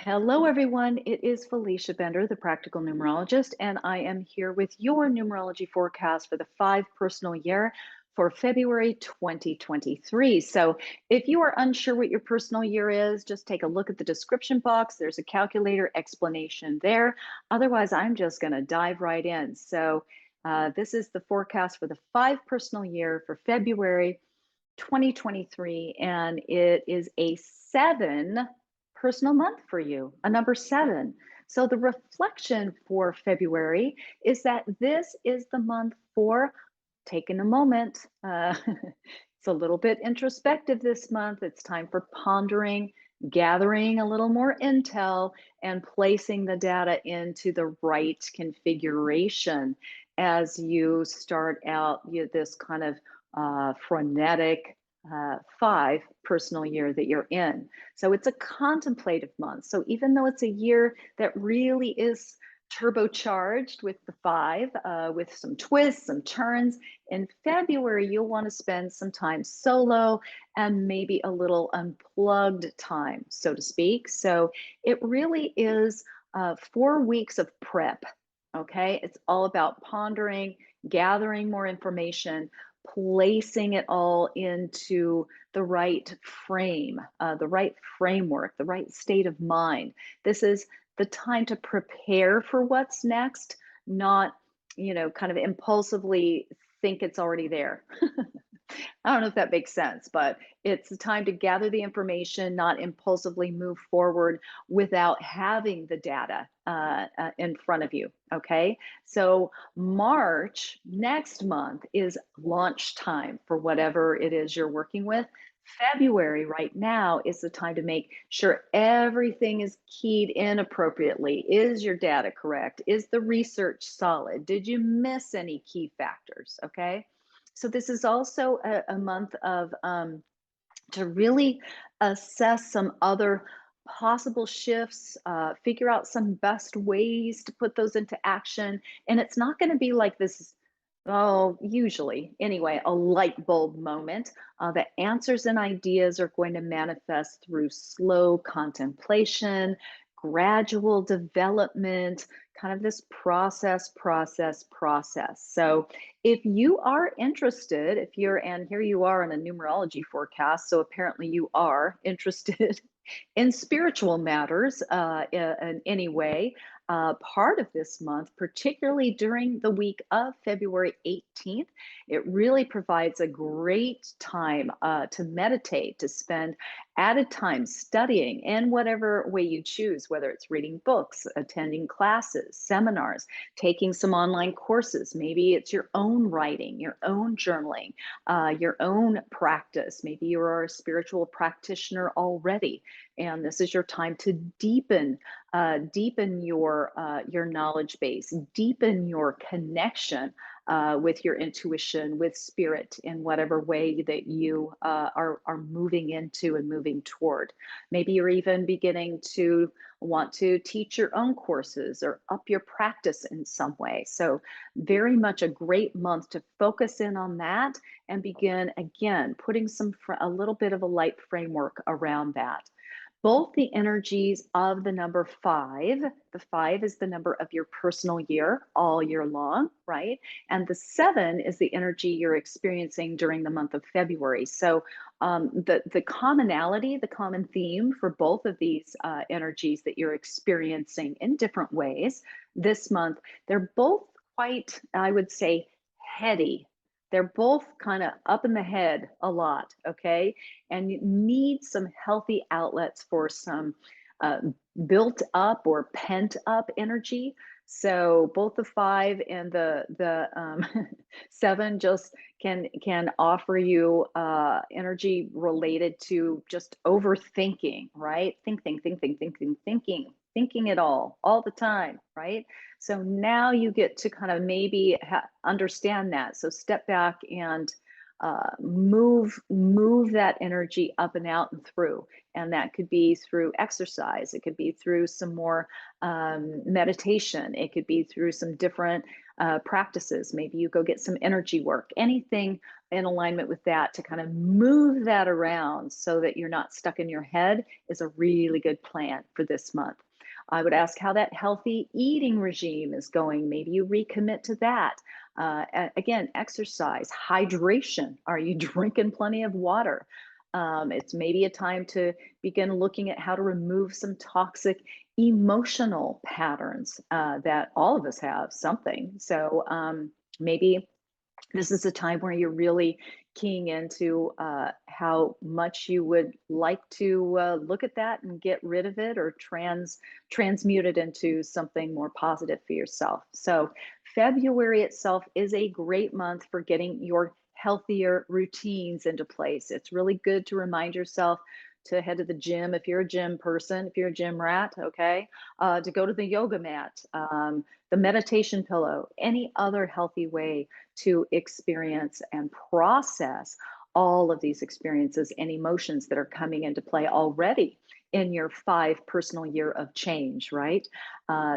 Hello, everyone. It is Felicia Bender, the practical numerologist, and I am here with your numerology forecast for the personal year for February 2023. So, if you are unsure what your personal year is, just take a look at the description box. There's a calculator explanation there. Otherwise, I'm just going to dive right in. This is the forecast for the personal year for February 2023, and it is a 7 personal month for you, a number 7. So the reflection for February is that this is the month for taking a moment. It's a little bit introspective this month. It's time for pondering, gathering a little more intel, and placing the data into the right configuration as you start out this kind of frenetic 5 personal year that you're in. So it's a contemplative month. So even though it's a year that really is turbocharged with the 5, with some twists, some turns, in February, you'll want to spend some time solo and maybe a little unplugged time, so to speak. So it really is 4 weeks of prep. Okay. It's all about pondering, gathering more information, placing it all into the right frame, the right framework, the right state of mind. This is the time to prepare for what's next, not, kind of impulsively think it's already there. I don't know if that makes sense, but it's the time to gather the information, not impulsively move forward without having the data in front of you. Okay. So, March next month is launch time for whatever it is you're working with. February right now is the time to make sure everything is keyed in appropriately. Is your data correct? Is the research solid? Did you miss any key factors? Okay. So this is also a month of to really assess some other possible shifts, figure out some best ways to put those into action. And it's not going to be like this, oh, usually anyway, a light bulb moment. The answers and ideas are going to manifest through slow contemplation, gradual development, kind of this process. So if you are interested, if you're, and here you are in a numerology forecast, so apparently you are interested in spiritual matters in any way, part of this month, particularly during the week of February 18th, it really provides a great time to meditate, to spend added time studying in whatever way you choose, whether it's reading books, attending classes, seminars, taking some online courses. Maybe it's your own writing, your own journaling, your own practice. Maybe you are a spiritual practitioner already, and this is your time to deepen your knowledge base, deepen your connection with your intuition, with spirit, in whatever way that you are moving into and moving toward. Maybe you're even beginning to want to teach your own courses or up your practice in some way. So, very much a great month to focus in on that and begin again putting a little bit of a light framework around that. Both the energies of the number 5, the 5 is the number of your personal year all year long, right? And the 7 is the energy you're experiencing during the month of February. So the commonality, the common theme for both of these energies that you're experiencing in different ways this month, they're both quite, I would say, heady. They're both kind of up in the head a lot, okay? And you need some healthy outlets for some uh, built up or pent up energy. So both the 5 and the 7 just can offer you energy related to just overthinking, right? Thinking it all the time, right? So now you get to kind of maybe understand that. So step back and move that energy up and out and through, and that could be through exercise, it could be through some more meditation, it could be through some different practices. Maybe you go get some energy work, anything in alignment with that to kind of move that around so that you're not stuck in your head is a really good plan for this month. I would ask how that healthy eating regime is going. Maybe you recommit to that. Again, exercise, hydration. Are you drinking plenty of water? It's maybe a time to begin looking at how to remove some toxic emotional patterns that all of us have something. So maybe this is a time where you're really keying into how much you would like to look at that and get rid of it or transmute it into something more positive for yourself. So February itself is a great month for getting your healthier routines into place. It's really good to remind yourself to head to the gym if you're a gym person, if you're a gym rat, okay, to go to the yoga mat, the meditation pillow, any other healthy way to experience and process all of these experiences and emotions that are coming into play already in your 5 personal year of change, right?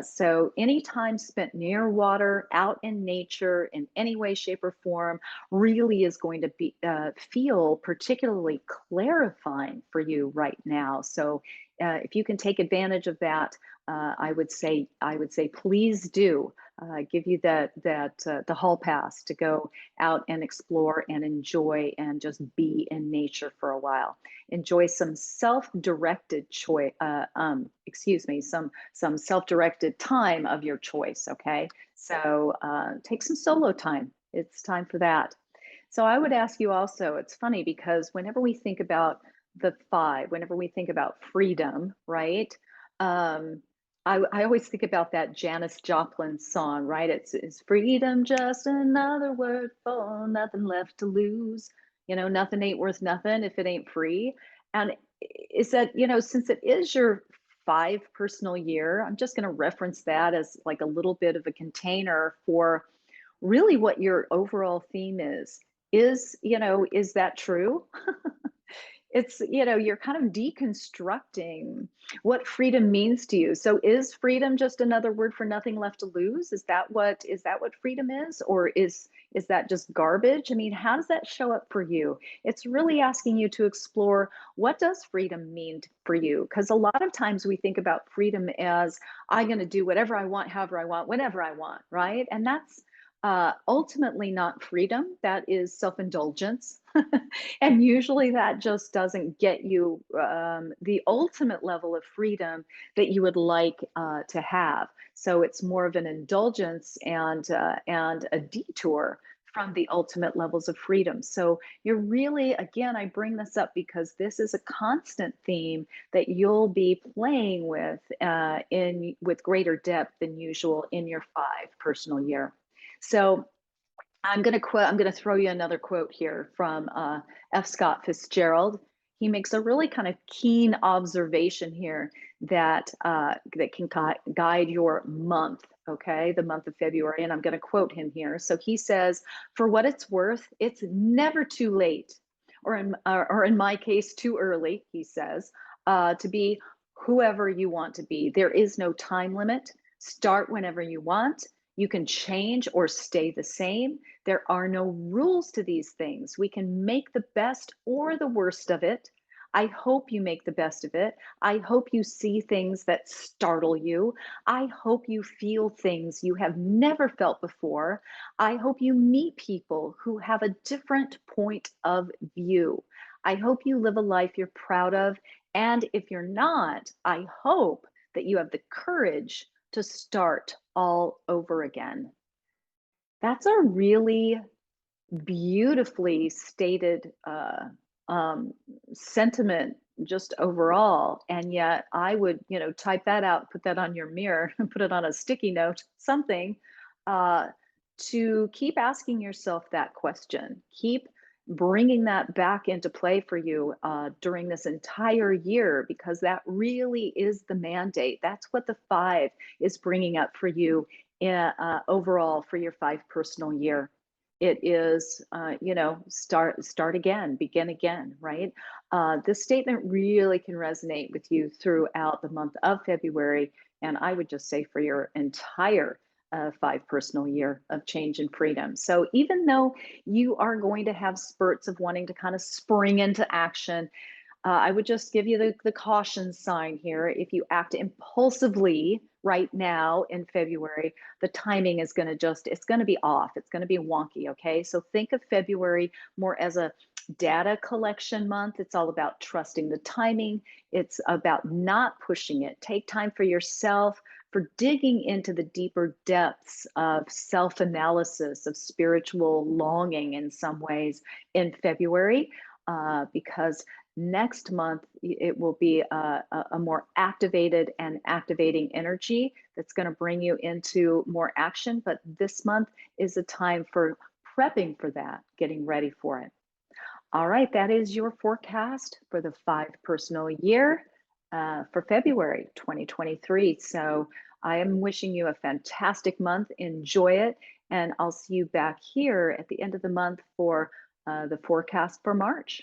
So, any time spent near water, out in nature, in any way, shape, or form, really is going to be feel particularly clarifying for you right now. So, if you can take advantage of that, I would say, please do give you the hall pass to go out and explore and enjoy and just be in nature for a while. Enjoy some self-directed choice. Excuse me, some self-directed time of your choice. Okay, so take some solo time. It's time for that. So I would ask you also. It's funny because whenever we think about the five, whenever we think about freedom, right? Um, I always think about that Janis Joplin song, right? Is freedom just another word for nothing left to lose? You know, nothing ain't worth nothing if it ain't free. And is that, since it is your 5 personal year, I'm just going to reference that as like a little bit of a container for really what your overall theme is. Is that true? You're kind of deconstructing what freedom means to you. So is freedom just another word for nothing left to lose? Is that what freedom is? Or is that just garbage? I mean, how does that show up for you? It's really asking you to explore, what does freedom mean for you? Because a lot of times we think about freedom as, I'm going to do whatever I want, however I want, whenever I want, right? And that's ultimately not freedom. That is self-indulgence. And usually that just doesn't get you the ultimate level of freedom that you would like to have. So it's more of an indulgence and a detour from the ultimate levels of freedom. So you're really, again, I bring this up because this is a constant theme that you'll be playing with greater depth than usual in your 5 personal year. So I'm going to throw you another quote here from F. Scott Fitzgerald. He makes a really kind of keen observation here that can guide your month, okay, the month of February. And I'm going to quote him here. So he says, "For what it's worth, it's never too late, or in my case, too early," he says, "to be whoever you want to be. There is no time limit. Start whenever you want. You can change or stay the same. There are no rules to these things. We can make the best or the worst of it. I hope you make the best of it. I hope you see things that startle you. I hope you feel things you have never felt before. I hope you meet people who have a different point of view. I hope you live a life you're proud of. And if you're not, I hope that you have the courage to start all over again." That's a really beautifully stated um, sentiment just overall. And yet I would, type that out, put that on your mirror, and put it on a sticky note, something, uh, to keep asking yourself that question. Keep bringing that back into play for you during this entire year, because that really is the mandate. That's what the 5 is bringing up for you overall for your 5 personal year. It is, start again, begin again, right? This statement really can resonate with you throughout the month of February, and I would just say for your entire five personal year of change and freedom. So even though you are going to have spurts of wanting to kind of spring into action, I would just give you the caution sign here. If you act impulsively right now in February, the timing is going to it's going to be off. It's going to be wonky. Okay. So think of February more as a data collection month. It's all about trusting the timing, it's about not pushing it. Take time for yourself, for digging into the deeper depths of self analysis, of spiritual longing in some ways in February. Because next month, it will be a more activated and activating energy that's going to bring you into more action. But this month is a time for prepping for that, getting ready for it. All right, that is your forecast for the five personal year for February 2023. So I am wishing you a fantastic month. Enjoy it. And I'll see you back here at the end of the month for the forecast for March.